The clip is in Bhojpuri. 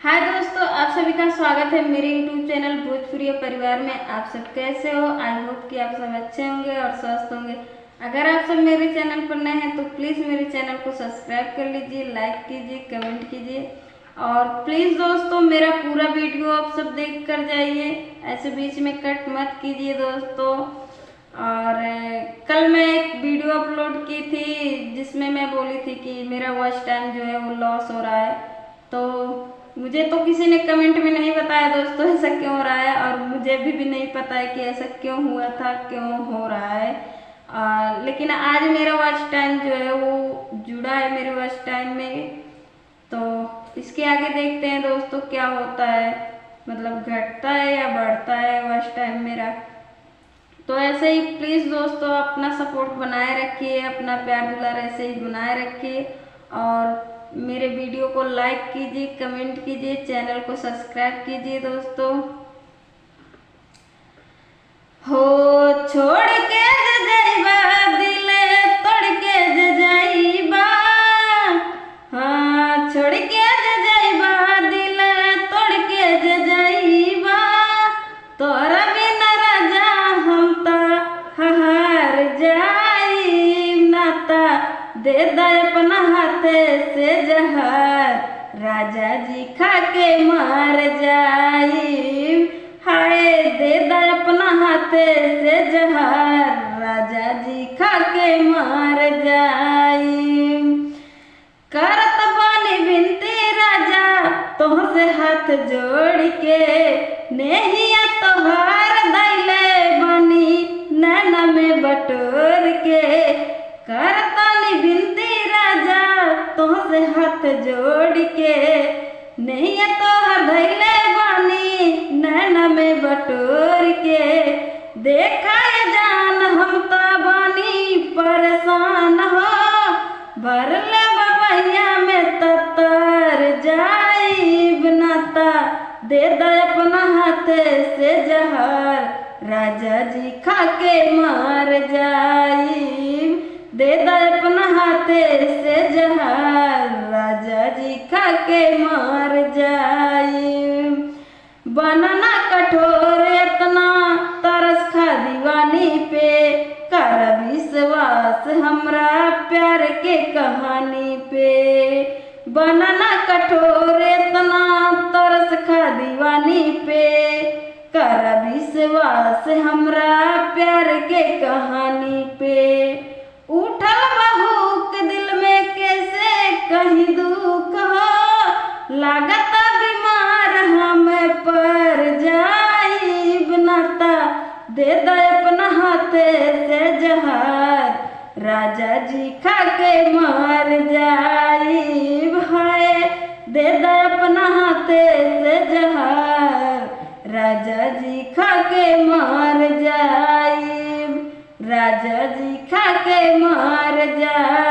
हाय दोस्तों, आप सभी का स्वागत है मेरे YouTube चैनल भोजपुरी परिवार में। आप सब कैसे हो? आई होप कि आप सब अच्छे होंगे और स्वस्थ होंगे। अगर आप सब मेरे चैनल पर नए हैं तो प्लीज़ मेरे चैनल को सब्सक्राइब कर लीजिए, लाइक कीजिए, कमेंट कीजिए और प्लीज़ दोस्तों मेरा पूरा वीडियो आप सब देख कर जाइए, ऐसे बीच में कट मत कीजिए दोस्तों। और कल मैं एक वीडियो अपलोड की थी जिसमें मैं बोली थी कि मेरा वॉच टाइम जो है वो लॉस हो रहा है। तो मुझे तो किसी ने कमेंट में नहीं बताया दोस्तों ऐसा क्यों हो रहा है, और मुझे भी नहीं पता है कि ऐसा क्यों हुआ था, क्यों हो रहा है। लेकिन आज मेरा वॉच टाइम जो है वो जुड़ा है मेरे वॉच टाइम में। तो इसके आगे देखते हैं दोस्तों क्या होता है, मतलब घटता है या बढ़ता है वॉच टाइम मेरा। तो ऐसे ही प्लीज़ दोस्तों अपना सपोर्ट बनाए रखिए, अपना प्यार दुलार ऐसे ही बनाए रखिए और मेरे वीडियो को लाइक कीजिए, कमेंट कीजिए, चैनल को सब्सक्राइब कीजिए दोस्तों। हो छोड़ के जाइबा दिले तोड़ के जाइबा, हाँ छोड़ के जाइबा दिले तोड़ के जाइबा, तोरा बिना राजा हम ता हार जाई नाता दे दे अपना हाथे से जहर, राजा जी खा के मार जाई। हाय दे दे अपना हाथे से जहर, राजा जी खा के मार जाई। करत बानी बिनती राजा तोहसे हाथ जोड़ के, नेहिया तोहार दैले बानी नैना में बटोर के। करतानी बिनती राजा तोहसे हाथ जोड़ के, नेहिया तोहार दैले बानी नैना में बटोर के। देखा ये जान हम तो बानी परेशान हो, भर ले बबैया में तर जाई बनाता, दे दे अपना हाथे से जहर, राजा जी खा के मार जाई। दे दे अपना हाथे से जहर, राजा जी खा के मार जाई। बनना कठोर इतना तरस खा दीवानी पे, कर विश्वास हमरा प्यार के कहानी पे। बनना कठोर इतना तरस खा दीवानी पे, कर विश्वास हमरा प्यार के कहानी पे। उठल बहुक दिल में कैसे कहीं दुख हो, लागत बीमार हम पर जाई बनाता, दे दे अपना हाथे से जहर, राजा जी खा के मार जाई। भाई दे दे अपना हाथे से जहर, राजा जी खा के मार जाई, राजा जी खा के मार जाई।